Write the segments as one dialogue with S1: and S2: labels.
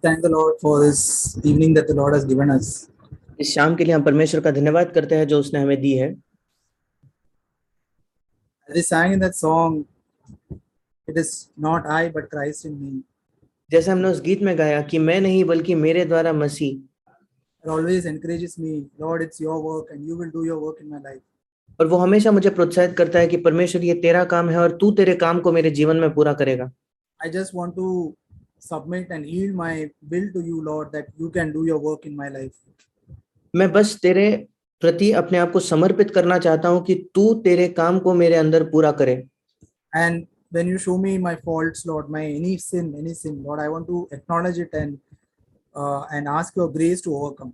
S1: Thank the Lord for this evening that the Lord has given us.
S2: इस शाम के लिए हम परमेश्वर का धन्यवाद करते हैं जो उसने हमें दी है।
S1: As we sang in that song, it is not I but Christ in me.
S2: जैसे हमने उस गीत में गाया कि मैं नहीं बल्कि मेरे द्वारा मसीह,
S1: It always encourages me, Lord, it's your work and you will do your work in my life.
S2: और वो हमेशा मुझे प्रोत्साहित करता है कि परमेश्वर ये तेरा काम है और तू तेरे काम को मेरे जीवन में पूरा करेगा।
S1: I just want to submit and yield my will to you, Lord, that you can do your work in my life.
S2: मैं बस तेरे प्रति अपने आप को समर्पित करना चाहता हूँ कि तू तेरे काम को मेरे अंदर पूरा करे।
S1: And when you show me my faults, Lord, my any sin, Lord, I want to acknowledge it and ask your grace to overcome.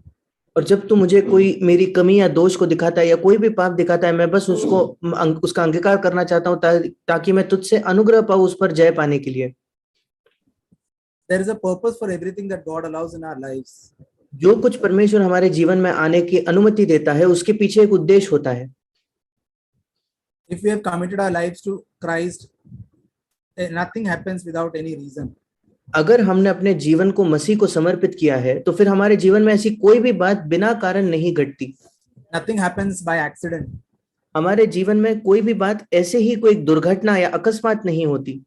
S2: और जब तू मुझे कोई मेरी कमी या दोष को दिखाता है या कोई भी पाप दिखाता है, मैं बस उसका अंगीकार करना चाहता हूँ ताकि मैं तुझसे अनुग्रह पाऊँ उस पर जय पाने के लिए।
S1: There is a purpose for everything that God allows in our lives.
S2: जो कुछ परमेश्वर हमारे जीवन में आने की अनुमति देता है उसके पीछे एक उद्देश्य होता है।
S1: If we have committed our lives to Christ, nothing happens without any reason.
S2: अगर हमने अपने जीवन को मसीह को समर्पित किया है तो फिर हमारे जीवन में ऐसी कोई भी बात बिना कारण नहीं घटती।
S1: Nothing happens by accident.
S2: हमारे जीवन में कोई भी बात ऐसे ही कोई दुर्घटना या अकस्मात नहीं होती।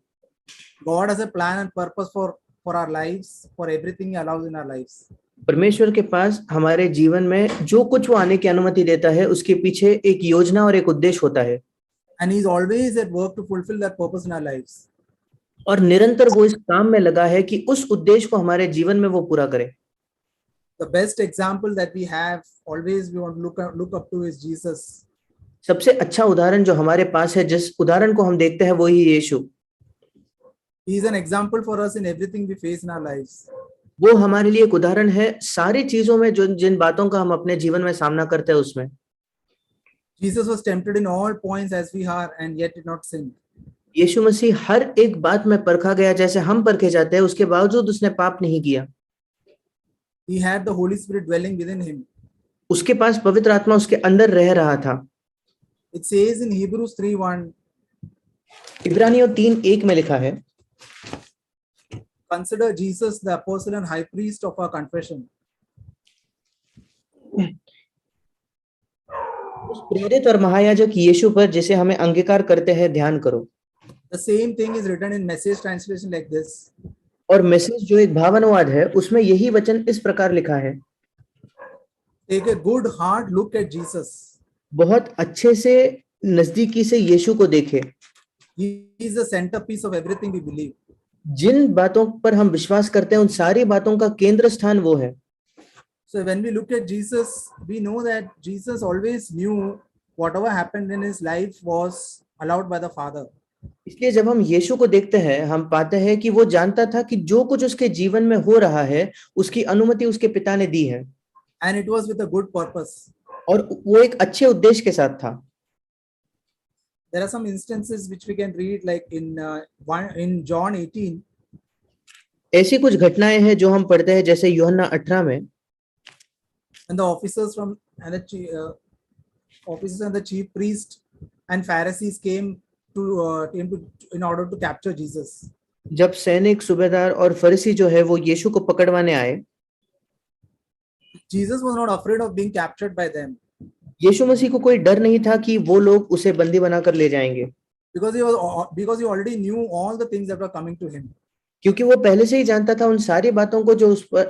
S1: God has a plan and purpose for our lives, for everything He allows in our lives.
S2: परमेश्वर के पास हमारे जीवन में जो कुछ वो आने की अनुमति देता है उसके पीछे एक योजना और एक उद्देश्य होता है।
S1: And He's always at work to fulfill that purpose in our lives.
S2: और निरंतर वो इस काम में लगा है कि उस उद्देश्य को हमारे जीवन में वो पूरा करे।
S1: The best example that we have, always we want to look up to, is Jesus.
S2: सबसे अच्छा उदाहरण जो हमारे पास है, जिस उदाहरण को हम देखते हैं, वो ही यीशु।
S1: He is an example for us in everything we face in our lives.
S2: वो हमारे लिए एक उदाहरण है सारी चीजों में, जो जिन बातों का हम अपने जीवन में सामना करते हैं उसमें।
S1: Jesus was tempted in all points as we are and yet did not sin.
S2: यीशु मसीह हर एक बात में परखा गया जैसे हम परखे जाते हैं, उसके बावजूद उसने पाप नहीं किया।
S1: He had the Holy Spirit dwelling within him.
S2: उसके पास पवित्र आत्मा उसके अंदर रह रहा था।
S1: It says in Hebrews 3:1,
S2: इब्रानियों 3:1 में लिखा है,
S1: consider Jesus the apostle and high priest of our confession.
S2: उस प्रेरित और महायाजक यीशु पर जिसे हमें अंगीकार करते हैं ध्यान करो।
S1: The same thing is written in Message translation like this.
S2: और मैसेज जो एक भावानुवाद है उसमें यही वचन इस प्रकार लिखा है,
S1: Take a good hard look at Jesus.
S2: बहुत अच्छे से नजदीकी से यीशु को देखें।
S1: He is the centerpiece of everything we believe.
S2: जिन बातों पर हम विश्वास करते हैं उन सारी बातों का केंद्र स्थान वो है।
S1: So when we look at Jesus, we know that Jesus always knew whatever happened in his life was allowed by the Father.
S2: इसलिए जब हम यीशु को देखते हैं हम पाते हैं कि वो जानता था कि जो कुछ उसके जीवन में हो रहा है उसकी अनुमति उसके पिता ने दी है।
S1: And it was with a good purpose.
S2: और वो एक अच्छे उद्देश्य के साथ था।
S1: There are some instances which we can read like in John 18.
S2: ऐसी कुछ घटनाएं हैं जो हम पढ़ते हैं, जैसे यूहन्ना 18 में,
S1: And the officers and the chief priest and Pharisees came in order to capture Jesus.
S2: जब सैनिक, सूबेदार और फरीसी जो है वो यीशु को पकड़वाने आए,
S1: Jesus was not afraid of being captured by them.
S2: यीशु मसीह को कोई डर नहीं था कि वो लोग उसे बंदी बनाकर ले जाएंगे,
S1: because he already knew all the things that were coming to him.
S2: क्योंकि वो पहले से ही जानता था उन सारी बातों को जो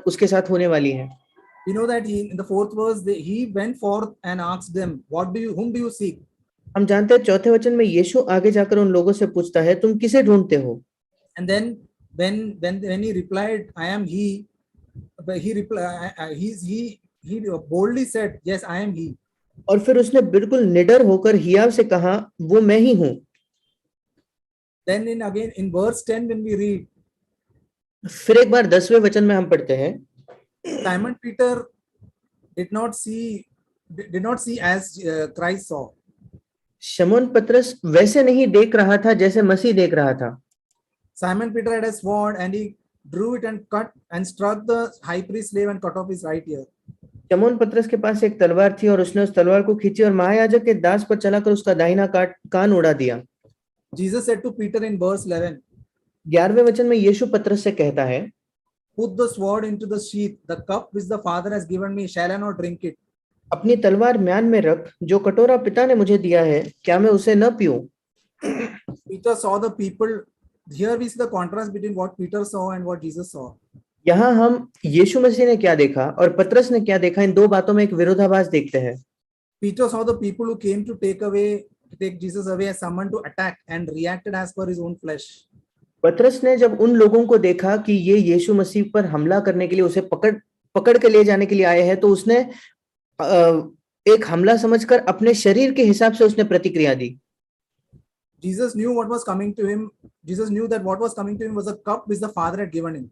S2: उसके साथ होने वाली हैं।
S1: We know that in the 4th verse he went forth and asked them, whom do you seek?
S2: हम जानते हैं 4थे वचन में यीशु आगे जाकर उन लोगों से पूछता है, तुम किसे ढूंढते हो?
S1: And then when he replied, I am he, but he boldly said, yes, I am he.
S2: और फिर उसने बिल्कुल निडर होकर हियाव से कहा, वो मैं ही हूं।
S1: Then in verse 10 when we read,
S2: फिर एक बार 10वें वचन में हम पढ़ते हैं,
S1: Simon Peter did not see as Christ saw.
S2: शमौन पतरस वैसे नहीं देख रहा था जैसे मसीह देख रहा था।
S1: Simon Peter had a sword and he drew it and cut and struck the high priest slave and cut off his right ear.
S2: शमौन पतरस के पास एक तलवार थी और उसने उस तलवार को खींची और महायाजक के दास पर चलाकर उसका दाहिना कान उड़ा दिया।
S1: Jesus said to Peter in verse 11,
S2: 11वें वचन में यीशु पतरस से कहता है,
S1: put the sword into the sheath. The cup which the Father has given me, shall I not drink it?
S2: अपनी तलवार म्यान में रख, जो कटोरा पिता ने मुझे दिया है, क्या मैं उसे न पीऊं?
S1: Peter saw the people. Here we see the contrast between what Peter saw and what Jesus saw.
S2: यहाँ हम यीशु मसीह ने क्या देखा और पतरस ने क्या देखा, इन दो बातों में एक विरोधाभास देखते हैं।
S1: Peter saw the people who came to take Jesus away as someone to attack and reacted as per his own flesh.
S2: पतरस ने जब उन लोगों को देखा कि ये यीशु मसीह पर हमला करने के लिए, उसे पकड़ के ले जाने के लिए आए हैं, तो उसने एक हमला समझकर अपने शरीर के हिसाब से उसने प्रतिक्रिया दी।
S1: Jesus knew what was coming to him. Jesus knew that what was coming to him was a cup which the Father had given him.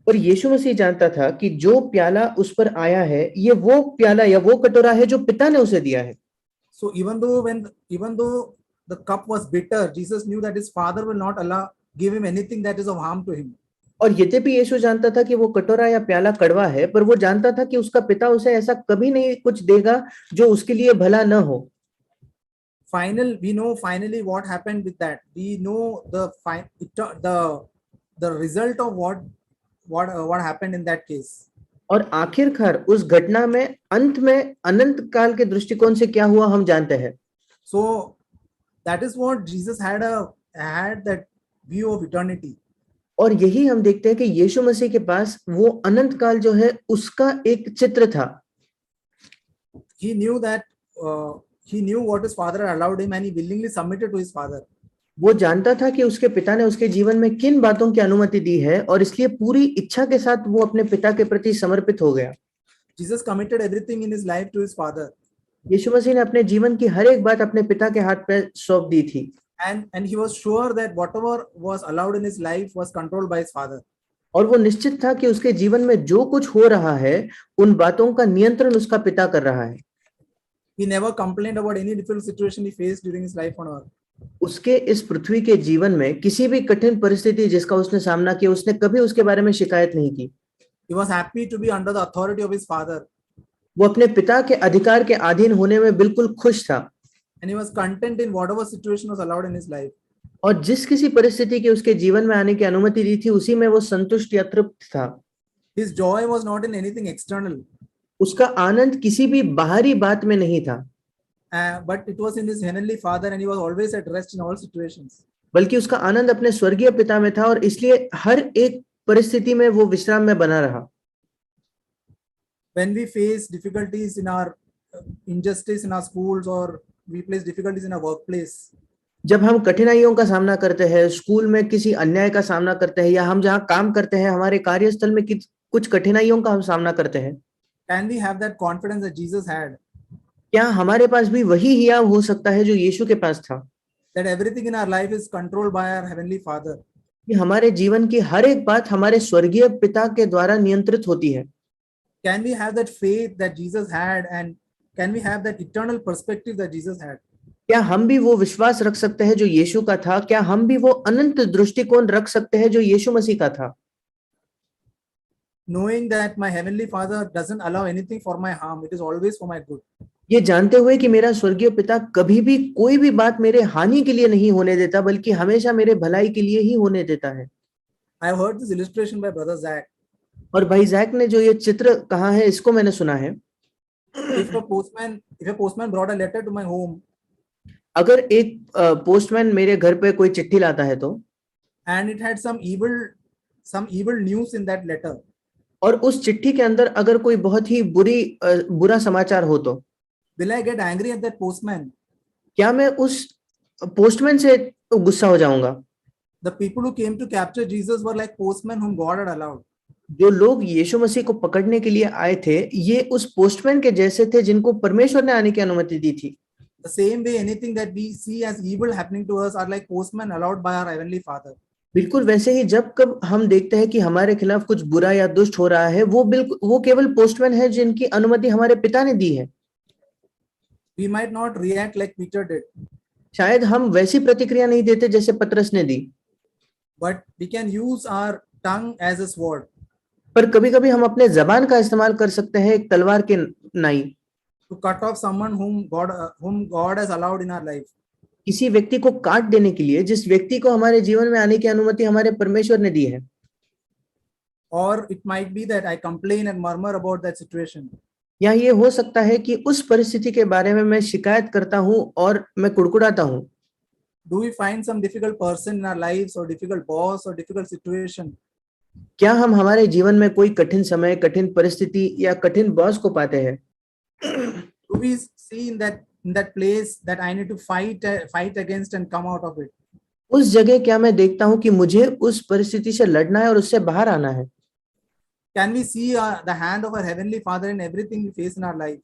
S2: और यीशु मसीह जानता था कि जो प्याला उस पर आया है, ये वो प्याला या वो कटोरा है जो पिता ने उसे दिया है।
S1: So even though the cup was bitter, Jesus knew that his Father will not give him anything that is of harm to him.
S2: और यद्यपि यीशु जानता था कि वो कटोरा या प्याला कड़वा है, पर वो जानता था कि उसका पिता उसे ऐसा कभी नहीं कुछ देगा जो उसके लिए भला न हो।
S1: We know finally what happened with that. We know the result of what happened in that case.
S2: और आखिरकार उस घटना में अंत में अनंत काल के दृष्टिकोण से क्या हुआ हम जानते हैं।
S1: So that is what Jesus had that view of eternity.
S2: और यही हम देखते हैं कि यीशु मसीह के पास वो अनंत काल जो है उसका एक चित्र था।
S1: He knew that he knew what his Father allowed him and he willingly submitted to his Father.
S2: वो जानता था कि उसके पिता ने उसके जीवन में किन बातों की अनुमति दी है और इसलिए पूरी इच्छा के साथ वो अपने पिता के प्रति समर्पित हो गया।
S1: Jesus committed everything in his life to his Father.
S2: यीशु मसीह ने अपने जीवन की हर एक बात अपने पिता के हाथ पे सौंप दी थी।
S1: And he was sure that whatever was allowed in his life was controlled by his Father.
S2: और वो निश्चित था कि उसके जीवन में जो कुछ हो रहा है उन बातों का नियंत्रण उसका पिता कर रहा है।
S1: He never complained about any difficult situation he faced during his life on earth.
S2: उसके इस पृथ्वी के जीवन में किसी भी कठिन परिस्थिति जिसका उसने सामना किया, उसने कभी उसके बारे में शिकायत नहीं की।
S1: He was happy to be under the authority of his Father.
S2: वो अपने पिता के अधिकार के अधीन होने में बिल्कुल खुश था।
S1: And he was content in whatever situation was allowed in his life.
S2: और जिस किसी परिस्थिति की उसके जीवन में आने की अनुमति दी थी, उसी में वो संतुष्ट या तृप्त था।
S1: His joy was not in anything external.
S2: उसका आनंद किसी भी बाहरी बात में नहीं था,
S1: but it was in his heavenly Father and he was always at rest in all situations.
S2: बल्कि उसका आनंद अपने स्वर्गीय पिता में था और इसलिए हर एक परिस्थिति में वो विश्राम में बना रहा।
S1: When we face difficulties in our injustice in our schools or we face difficulties in our workplace,
S2: जब हम कठिनाइयों का सामना करते हैं, स्कूल में किसी अन्याय का सामना करते हैं, या हम जहां काम करते हैं हमारे कार्यस्थल में कुछ कठिनाइयों का हम सामना करते हैं,
S1: can we have that confidence that Jesus had?
S2: क्या हमारे पास भी वही हियाव हो सकता है जो यीशु के पास था?
S1: That everything in our life is controlled by our heavenly Father.
S2: कि हमारे जीवन की हर एक बात हमारे स्वर्गीय पिता के द्वारा नियंत्रित होती है।
S1: Can we have that faith that Jesus had and can we have that eternal perspective that Jesus had?
S2: क्या हम भी वो विश्वास रख सकते हैं जो यीशु का था? क्या हम भी वो अनंत दृष्टिकोण रख सकते हैं जो यीशु मसीह का था?
S1: Knowing that my heavenly Father doesn't allow anything for my harm, it is always for my good.
S2: ये जानते हुए कि मेरा स्वर्गीय पिता कभी भी कोई भी बात मेरे हानि के लिए नहीं होने देता, बल्कि हमेशा मेरे भलाई के लिए ही होने देता है।
S1: I have heard this illustration by Brother Zach.
S2: और भाई जैक ने जो ये चित्र कहा है, इसको मैंने सुना है।
S1: If a postman brought a letter to my home,
S2: अगर एक पोस्टमैन मेरे घर पे कोई चिट्ठी लाता है तो,
S1: and it had some evil news in that letter,
S2: और उस चिट्ठी के अंदर अगर कोई बहुत ही बुरा समाचार हो तो,
S1: will I get angry at that postman?
S2: क्या मैं उस पोस्टमैन से गुस्सा हो जाऊंगा?
S1: The people who came to capture Jesus were like postmen whom God had allowed.
S2: जो लोग यीशु मसीह को पकड़ने के लिए आए थे, ये उस पोस्टमैन के जैसे थे जिनको परमेश्वर ने आने की अनुमति दी थी।
S1: The same way, anything that we see as evil happening to us are like postmen allowed by our heavenly Father.
S2: बिल्कुल वैसे ही जब कब हम देखते हैं कि हमारे खिलाफ कुछ बुरा या दुष्ट हो रहा है, वो केवल पोस्टमैन है जिनकी अनुमति हमारे पिता ने दी है।
S1: We might not react like Peter did.
S2: शायद हम वैसी प्रतिक्रिया नहीं देते जैसे पतरस ने दी,
S1: but we can use our tongue as a sword.
S2: पर कभी-कभी हम अपने जबान का इस्तेमाल कर सकते हैं एक तलवार के नाई,
S1: to cut off someone whom God has allowed in our life.
S2: किसी व्यक्ति को काट देने के लिए जिस व्यक्ति को हमारे जीवन में आने की अनुमति हमारे परमेश्वर ने दी है।
S1: or it might be that I complain and murmur about that situation.
S2: या ये हो सकता है कि उस परिस्थिति के बारे में मैं शिकायत करता हूं और मैं कुड़कुड़ाता हूं।
S1: Do we find some difficult person in our lives, or difficult boss, or difficult situation?
S2: क्या हम हमारे जीवन में कोई कठिन समय, कठिन परिस्थिति या कठिन बॉस को पाते हैं?
S1: Do we see in that place that I need to fight against and come out of it?
S2: उस जगह क्या मैं देखता हूं कि मुझे उस परिस्थिति से लड़ना है और उससे बाहर आना है?
S1: Can we see the hand of our heavenly Father in everything we face in our life?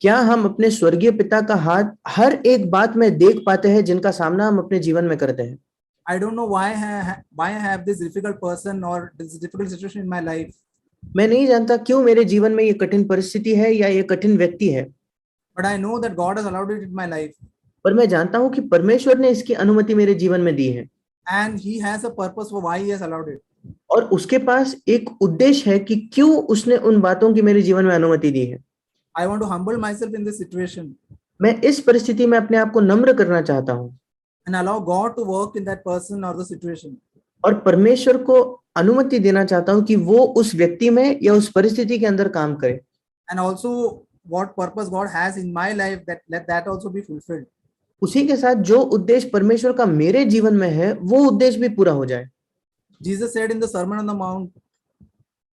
S2: क्या हम अपने स्वर्गीय पिता का हाथ हर एक बात में देख पाते हैं जिनका सामना हम अपने जीवन में करते हैं?
S1: I don't know why I have this difficult person or this difficult situation in my life.
S2: मैं नहीं जानता क्यों मेरे जीवन में ये कठिन परिस्थिति है या ये कठिन व्यक्ति है,
S1: But I know that God has allowed it in my life,
S2: पर मैं जानता हूं कि परमेश्वर ने इसकी अनुमति मेरे जीवन में दी है
S1: and He has a purpose for why He has allowed it.
S2: और उसके पास एक उद्देश्य है कि क्यों उसने उन बातों की मेरे जीवन में अनुमति दी है।
S1: I want to humble myself in this situation
S2: मैं इस परिस्थिति में अपने आप को नम्र करना चाहता हूं
S1: and allow God to work in that person or the situation.
S2: और परमेश्वर को अनुमति देना चाहता हूं कि वो उस व्यक्ति में या उस परिस्थिति के अंदर काम करे।
S1: And also what purpose God has in my life, that let that also be fulfilled.
S2: उसी के साथ जो उद्देश्य परमेश्वर का मेरे जीवन में है वो उद्देश्य भी पूरा हो जाए।
S1: Jesus said in the Sermon on the Mount,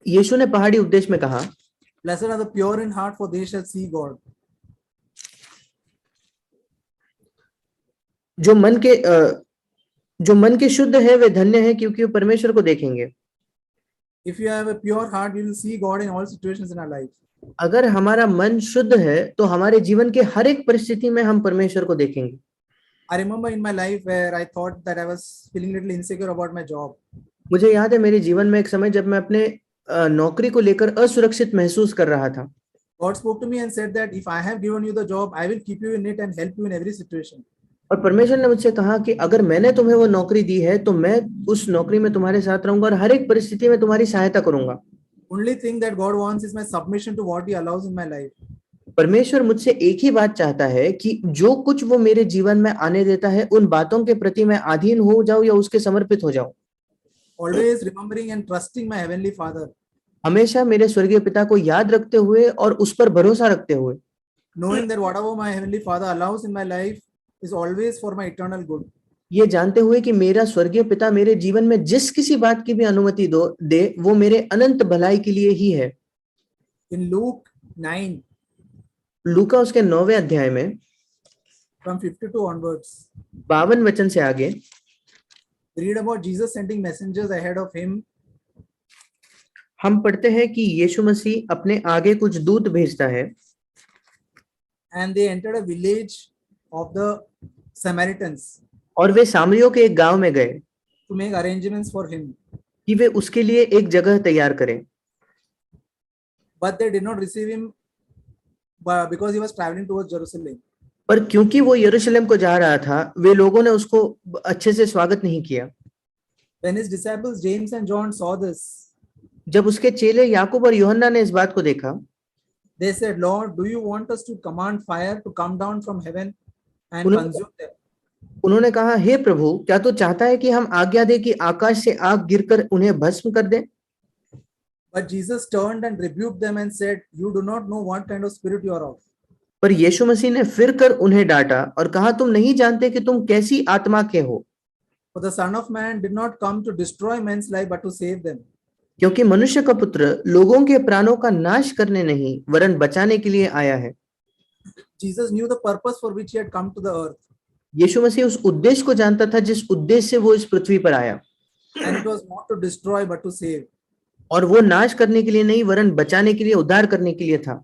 S2: यीशु ने पहाड़ी उपदेश में कहा,
S1: Blessed are the pure in heart, for they shall see God.
S2: जो मन के शुद्ध है वे धन्य है क्योंकि वो परमेश्वर को देखेंगे।
S1: If you have a pure heart, you will see God in all situations in our life.
S2: अगर हमारा मन शुद्ध है तो हमारे जीवन के हर एक परिस्थिति में हम परमेश्वर को देखेंगे।
S1: I remember in my life where I thought that I was feeling a little insecure about my job.
S2: मुझे याद है मेरे जीवन में एक समय जब मैं अपने नौकरी को लेकर असुरक्षित महसूस कर रहा था।
S1: God spoke to me and said that if I have given you the job, I will keep you in it and help you in every situation.
S2: और परमेश्वर ने मुझसे कहा कि अगर मैंने तुम्हें वो नौकरी दी है तो मैं उस नौकरी में तुम्हारे साथ रहूंगा और हर एक परिस्थिति में तुम्हारी सहायता करूंगा।
S1: Only thing that God wants is my submission to what He allows in my life.
S2: परमेश्वर मुझसे एक ही बात चाहता है कि जो कुछ वो मेरे जीवन में आने देता है उन बातों के प्रति मैं अधीन हो जाऊं या उसके समर्पित हो जाऊं।
S1: Always remembering and trusting my heavenly Father.
S2: हमेशा मेरे स्वर्गीय पिता को याद रखते हुए और उस पर भरोसा रखते हुए।
S1: Knowing that whatever my heavenly Father allows in my life is always for my eternal good.
S2: ये जानते हुए कि मेरा स्वर्गीय पिता मेरे जीवन में जिस किसी बात की भी अनुमति दे वो मेरे अनंत भलाई के लिए ही है।
S1: In Luke 9,
S2: लूका उसके 9वें अध्याय में
S1: from 52 onwards,
S2: 52 वचन से आगे
S1: we read about Jesus sending messengers ahead of Him,
S2: हम पढ़ते हैं कि यीशु मसीह अपने आगे कुछ दूत भेजता है
S1: and they entered a village of the Samaritans
S2: और वे सामरियों के एक गांव में गए
S1: to make arrangements for Him.
S2: कि वे उसके लिए एक जगह तैयार करें।
S1: But they did not receive Him because He was traveling towards Jerusalem.
S2: पर क्योंकि वो यरूशलेम को जा रहा था वे लोगों ने उसको अच्छे से स्वागत नहीं किया।
S1: When His disciples James and John saw this,
S2: जब उसके चेले याकूब और यूहन्ना ने इस बात को देखा,
S1: they said, Lord, do you want us to command fire to come down from heaven and consume them?
S2: उन्होंने कहा, हे प्रभु, क्या तू चाहता है कि हम आज्ञा दे कि आकाश से आग गिरकर उन्हें भस्म कर दे?
S1: But Jesus turned and rebuked them and said, you do not know what kind of spirit you are of.
S2: पर यीशु मसीह ने फिर कर उन्हें डांटा और कहा, तुम नहीं जानते कि तुम कैसी आत्मा के हो।
S1: For the Son of Man did not come to destroy men's life but to save them.
S2: क्योंकि मनुष्य का पुत्र लोगों के प्राणों का नाश करने नहीं वरन बचाने के लिए आया है।
S1: Jesus knew the purpose for which He had come to the earth.
S2: यीशु मसीह उस उद्देश्य को जानता था जिस उद्देश्य से वो इस पृथ्वी पर आया।
S1: And it was not to destroy but to save.
S2: और वो नाश करने के लिए नहीं वरन बचाने के लिए, उद्धार करने के लिए था।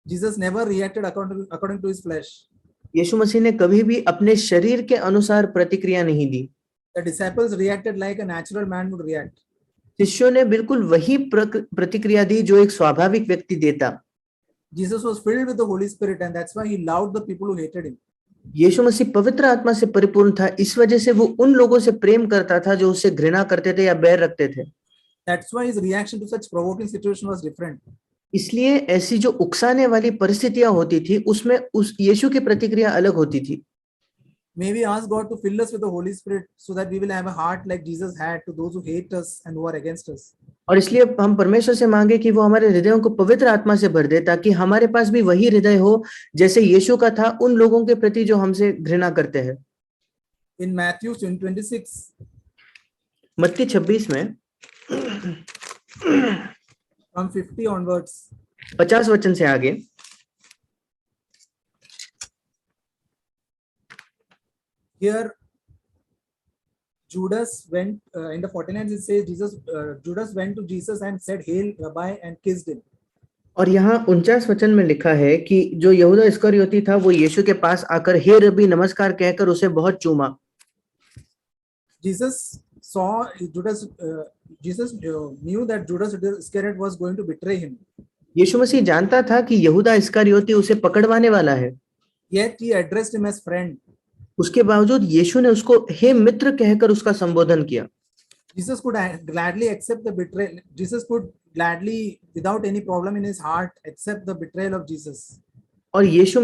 S1: Jesus never reacted according to His flesh.
S2: यीशु मसीह ने कभी भी अपने शरीर के अनुसार प्रतिक्रिया नहीं दी।
S1: The disciples reacted like a natural man would react.
S2: शिष्यों ने बिल्कुल वही प्रतिक्रिया दी जो एक स्वाभाविक व्यक्ति देता।
S1: Jesus was filled with the Holy Spirit and that's why He loved the people who hated Him.
S2: यीशु मसीह पवित्र आत्मा से परिपूर्ण था, इस वजह से वो उन लोगों से प्रेम करता था जो उससे घृणा करते थे या बैर रखते थे।
S1: That's why His reaction to such provoking situation was different.
S2: इसलिए ऐसी जो उकसाने वाली परिस्थितियां होती थी उसमें उस यीशु की प्रतिक्रिया अलग होती थी।
S1: May we ask God to fill us with the Holy Spirit so that we will have a heart like Jesus had to those who hate us and who are against us.
S2: और इसलिए हम परमेश्वर से मांगे कि वो हमारे हृदयों को पवित्र आत्मा से भर दे, ताकि हमारे पास भी वही हृदय हो जैसे यीशु का था उन लोगों के प्रति जो हमसे घृणा करते हैं।
S1: In Matthew 26,
S2: मत्ती 26 में
S1: from 50 onwards,
S2: 50 वचन से आगे,
S1: here Judas went in the 49, it says Judas went to Jesus and said, "Hail, Rabbi," and kissed him.
S2: और यहाँ 49 वचन में लिखा है कि जो यहूदा इस्करियोती था वो यीशु के पास आकर हे रब्बी नमस्कार कहकर उसे बहुत चूमा।
S1: Jesus saw Judas. Jesus knew that Judas Iscariot was going to betray him.
S2: यीशु मसीह जानता था कि यहूदा इस्करियोती उसे पकड़वाने वाला है।
S1: Yet he addressed him as friend.
S2: उसके बावजूद यीशु ने उसको हे मित्र कहकर उसका संबोधन किया।
S1: Jesus could gladly accept the betrayal. Jesus could gladly, without any problem in his heart, accept the betrayal of Jesus.
S2: और यीशु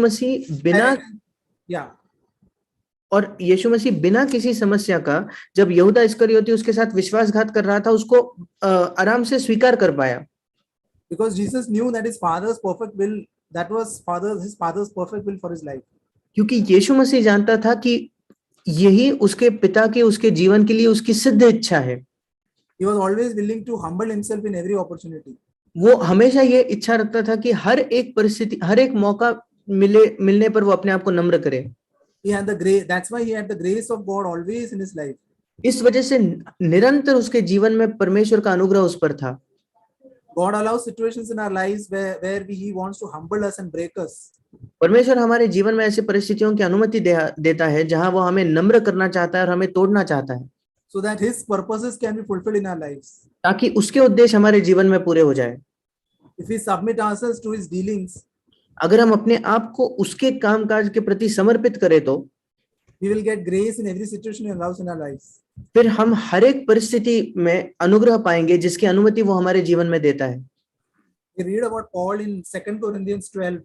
S2: मसीह बिना किसी समस्या का जब यहूदा इस्करियोती उसके साथ विश्वासघात कर रहा था उसको आराम से स्वीकार कर पाया।
S1: Because Jesus knew that his father's perfect will, that was his father's perfect will for his life.
S2: क्योंकि यीशु मसीह जानता था कि यही उसके पिता के उसके जीवन के लिए उसकी सिद्ध इच्छा है।
S1: He was always willing to humble himself in every opportunity.
S2: वो हमेशा ये इच्छा रखता था कि हर एक परिस्थिति, हर एक मौका मिलने पर वो अपने आप को नम्र करे।
S1: He had the grace. That's why he had the grace of God always in his life.
S2: इस वजह से निरंतर उसके जीवन में परमेश्वर का अनुग्रह उस पर था।
S1: God allows situations in our lives where he wants to humble us and break us.
S2: परमेश्वर हमारे जीवन में ऐसी परिस्थितियों की अनुमति देता है जहां वो हमें नम्र करना चाहता है और हमें तोड़ना चाहता है,
S1: so that his purposes can be fulfilled in our lives.
S2: ताकि उसके उद्देश्य हमारे जीवन में पूरे हो जाए।
S1: If we submit ourselves to his dealings,
S2: अगर हम अपने आप को उसके कामकाज के प्रति समर्पित करें तो
S1: we will get grace in every situation he allows in our lives.
S2: फिर हम हर एक परिस्थिति में अनुग्रह पाएंगे जिसकी अनुमति वो हमारे जीवन में देता है।
S1: We read about Paul in 2 Corinthians 12.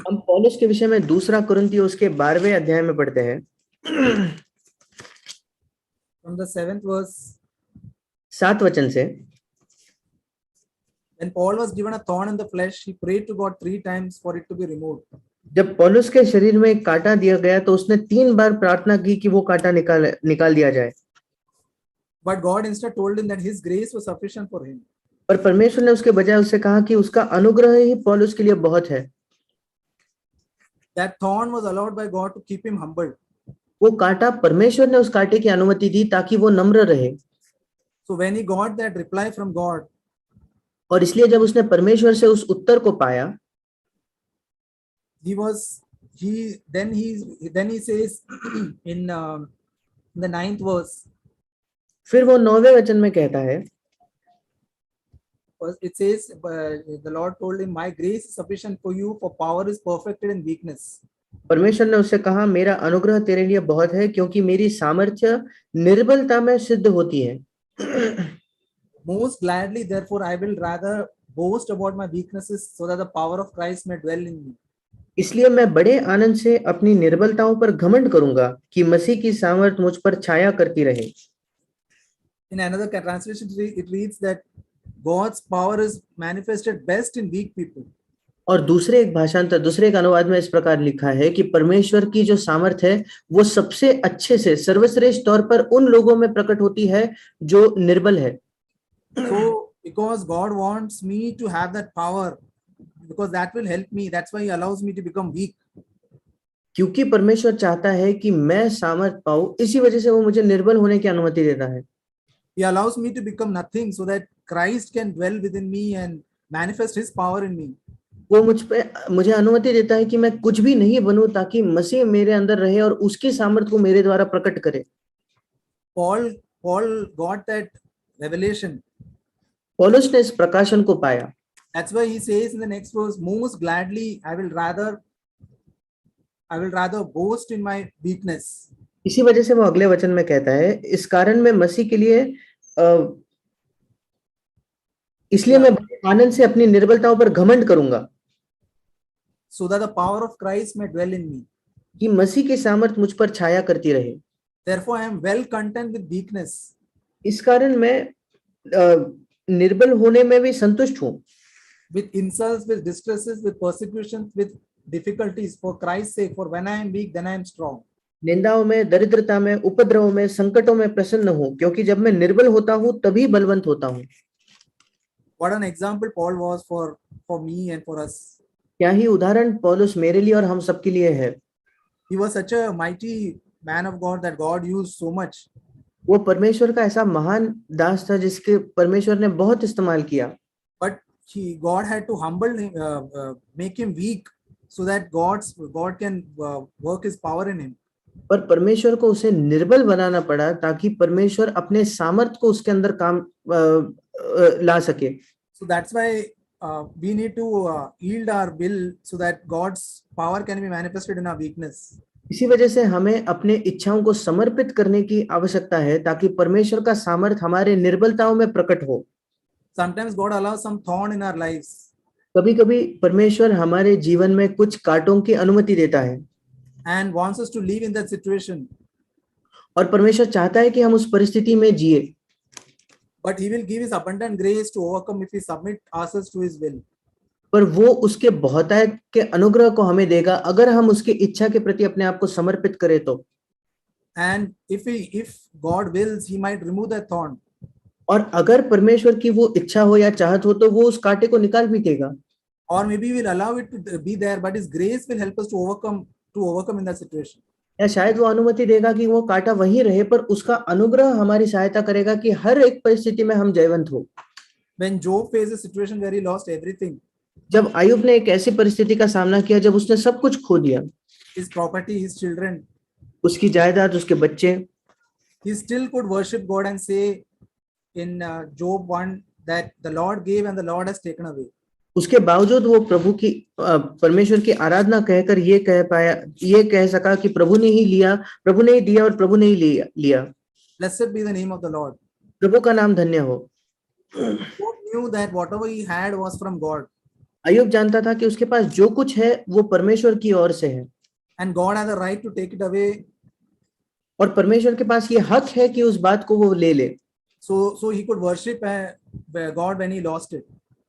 S2: हम पौलुस के विषय में 2 कुरिन्थियों उसके 12वें अध्याय में पढ़ते हैं।
S1: From the 7th verse.
S2: 7 वचन से,
S1: When Paul was given a thorn in the flesh, he prayed to God 3 times for it to be removed.
S2: जब पौलुस के शरीर में एक कांटा दिया गया तो उसने 3 बार प्रार्थना की कि वो कांटा निकाल दिया जाए।
S1: But God instead told him that his grace was sufficient for him.
S2: पर परमेश्वर ने उसके बजाय उससे कहा कि उसका अनुग्रह ही पौलुस के लिए बहुत है।
S1: That thorn was allowed by God to keep him humble.
S2: वो कांटा परमेश्वर ने उस कांटे की अनुमति दी ताकि वो नम्र रहे।
S1: So when he got that reply from God,
S2: और इसलिए जब उसने परमेश्वर से उस उत्तर को पाया,
S1: then he says in the 9th verse,
S2: फिर वो 9वें वचन में कहता है,
S1: it says the Lord told him, "My grace is sufficient for you, for power is perfected in weakness."
S2: परमेश्वर ने उससे कहा मेरा अनुग्रह तेरे लिए बहुत है क्योंकि मेरी सामर्थ्य निर्बलता में सिद्ध होती है।
S1: Most gladly, therefore, I will rather boast about my weaknesses, so that the power of Christ may dwell in me.
S2: इसलिए मैं बड़े आनंद से अपनी निर्बलताओं पर घमंड करूंगा कि मसीह की सामर्थ मुझ पर छाया करती रहे।
S1: In another translation, it reads that God's power is manifested best in weak people.
S2: और दूसरे एक अनुवाद में इस प्रकार लिखा है कि परमेश्वर की जो सामर्थ है वो सबसे अच्छे से सर्वश्रेष्ठ तौर पर उन लोगों में प्रकट होती है जो निर्बल है।
S1: So because God wants me to have that power, because that will help me, that's why he allows me to become weak.
S2: क्योंकि परमेश्वर चाहता है कि मैं सामर्थ पाऊं, इसी वजह से वो मुझे निर्बल होने की अनुमति देता है।
S1: He allows me to become nothing so that Christ can dwell within me and manifest his power in me.
S2: वो मुझे अनुमति देता है कि मैं कुछ भी नहीं बनूं ताकि मसीह मेरे अंदर रहे और उसकी सामर्थ को मेरे द्वारा प्रकट करे।
S1: Paul got that revelation.
S2: पौलुस ने इस प्रकाशन को पाया।
S1: That's why he says in the next verse, most gladly I will rather boast in my weakness.
S2: इसी वजह से वो अगले वचन में कहता है इस कारण मैं मसीह के लिए इसलिए मैं आनंद से अपनी निर्बलताओं पर घमंड करूंगा,
S1: so that the power of Christ may dwell in me.
S2: कि मसीह की सामर्थ मुझ पर छाया करती रहे।
S1: Therefore I am well content with weakness.
S2: इस कारण मैं निर्बल होने में भी संतुष्ट हूँ,
S1: with insults, with distresses, with persecutions, with difficulties for Christ's sake. For when I am weak, then I am strong.
S2: निंदाओं में, दरिद्रता में, उपद्रव में, संकटों में प्रसन्न हूँ, क्योंकि जब मैं निर्बल होता हूँ तभी बलवंत होता हूँ।
S1: What an example Paul was for me and for us.
S2: क्या ही उदाहरण पौलुस मेरे लिए और हम सबके लिए है।
S1: He was such a mighty man of God that God used so much.
S2: वो परमेश्वर का ऐसा महान दास था जिसके परमेश्वर ने बहुत इस्तेमाल किया,
S1: But God had to humble him, make him weak, so that God can work His power in him.
S2: पर परमेश्वर को उसे निर्बल बनाना पड़ा ताकि परमेश्वर अपने सामर्थ को उसके अंदर काम ला सके।
S1: So that's why we need to yield our will so that God's power can be manifested in our weakness.
S2: इसी वजह से हमें अपने इच्छाओं को समर्पित करने की आवश्यकता है ताकि परमेश्वर का सामर्थ हमारे निर्बलताओं में प्रकट हो।
S1: Sometimes God allows some thorn in our lives.
S2: कभी-कभी परमेश्वर हमारे जीवन में कुछ कांटों की अनुमति देता है
S1: And wants us to live in that situation.
S2: और परमेश्वर चाहता है कि हम उस परिस्थिति में जिए,
S1: But He will give His abundant grace to overcome if we submit ourselves to His will.
S2: पर वो उसके बहुतायत के अनुग्रह को हमें देगा अगर हम उसकी इच्छा के प्रति अपने आप को समर्पित करें तो।
S1: And if God wills, He might remove that thorn.
S2: और अगर परमेश्वर की वो इच्छा हो या चाहत हो तो वो उस कांटे को निकाल भी देगा।
S1: Or maybe we'll allow it to be there, but His grace will help us to overcome in that situation.
S2: या शायद वो अनुमति देगा कि वो कांटा वहीं रहे, पर उसका अनुग्रह हमारी सहायता करेगा कि हर एक परिस्थिति में हम जयवंत हो।
S1: When Job faced a situation where he lost everything,
S2: जब आयुब ने एक ऐसी परिस्थिति का सामना किया जब उसने सब कुछ खो दिया,
S1: his property, his children,
S2: उसकी जायदाद, उसके बच्चे,
S1: he still could worship God and say in Job 1 that the Lord gave and the Lord has taken away.
S2: उसके बावजूद वो परमेश्वर की आराधना कहकर ये कह सका कि प्रभु ने ही दिया और प्रभु ने ही लिया।
S1: Blessed be the name of the Lord.
S2: प्रभु का नाम धन्य हो।
S1: Job knew that whatever he had was from God.
S2: Ayub जानता था कि उसके पास जो कुछ है वो परमेश्वर की ओर से है
S1: And God has a right to take it away.
S2: और परमेश्वर के पास ये हक है कि उस बात को वो ले ले।
S1: So he could worship God when he lost it.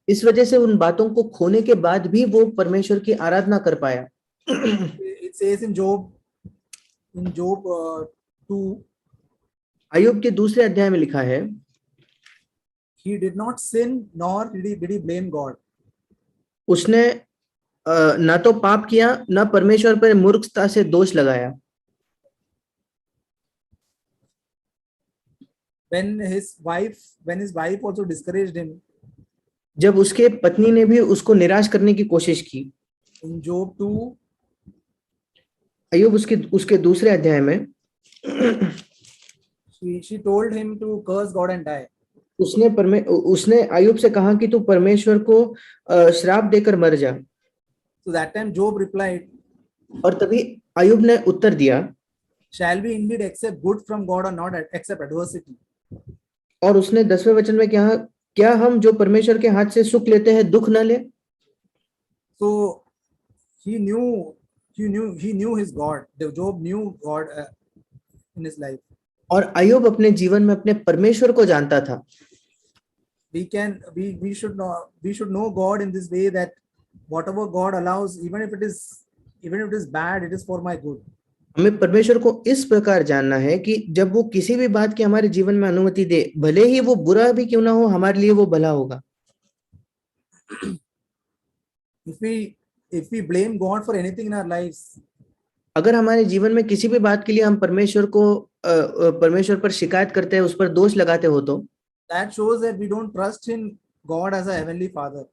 S2: इस वजह से उन बातों को खोने के बाद भी वो परमेश्वर की आराधना कर पाया।
S1: It says in Job 2,
S2: Ayub के दूसरे अध्याय में लिखा है,
S1: he did not sin nor did he blame God.
S2: उसने ना तो पाप किया ना परमेश्वर पर मूर्खता से दोष लगाया।
S1: When his wife also discouraged him,
S2: जब उसके पत्नी ने भी उसको निराश करने की कोशिश की,
S1: in Job 2,
S2: अय्यूब उसके दूसरे अध्याय में
S1: she told him to curse God and die.
S2: उसने अय्यूब से कहा कि तू परमेश्वर को श्राप देकर मर जा।
S1: So that time Job replied,
S2: और तभी अय्यूब ने उत्तर दिया,
S1: shall we indeed accept good from God or not accept adversity?
S2: और उसने 10वें वचन में कहा, क्या हम जो परमेश्वर के हाथ से सुख लेते हैं दुख न ले?
S1: So he knew his God. Job knew God in his life.
S2: और अय्यूब अपने जीवन में अपने परमेश्वर को जानता था।
S1: We should know God in this way, that whatever God allows, even if it is bad, it is for my good.
S2: हमें परमेश्वर को इस प्रकार जानना है कि जब वो किसी भी बात की हमारे जीवन में अनुमति दे, भले ही वो बुरा भी क्यों ना हो, हमारे लिए वो भला होगा।
S1: If we blame God for anything in our lives,
S2: अगर हमारे जीवन में किसी भी बात के लिए हम परमेश्वर पर शिकायत करते हैं, उस पर दोष लगाते हो, तो
S1: that shows that we don't trust in God as a heavenly Father.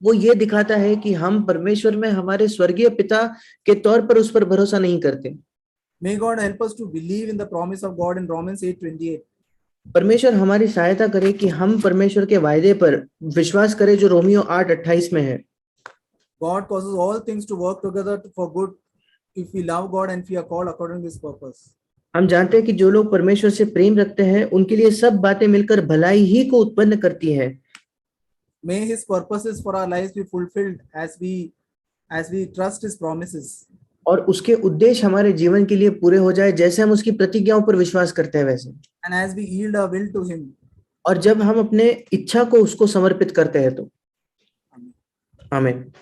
S2: वो ये दिखाता है कि हम परमेश्वर में हमारे स्वर्गीय पिता के तौर पर उस पर भरोसा नहीं करते।
S1: May God help us to believe in the promise of God in Romans 8:28.
S2: परमेश्वर हमारी सहायता करे कि हम परमेश्वर के वायदे पर विश्वास करें जो रोमियो 8:28 में है।
S1: God causes all things to work together for good if we love God and if we are called according to His purpose.
S2: हम जानते हैं कि जो लोग परमेश्वर से प्रेम रखते हैं उनके लिए सब बातें मिलकर भलाई ही को उत्पन्न करती है।
S1: May His purposes for our lives be fulfilled as we trust His promises.
S2: और उसके उद्देश्य हमारे जीवन के लिए पूरे हो जाए जैसे हम उसकी प्रतिज्ञाओं पर विश्वास करते हैं वैसे।
S1: And as we yield our will to Him.
S2: और जब हम अपने इच्छा को उसको समर्पित करते हैं तो आमीन।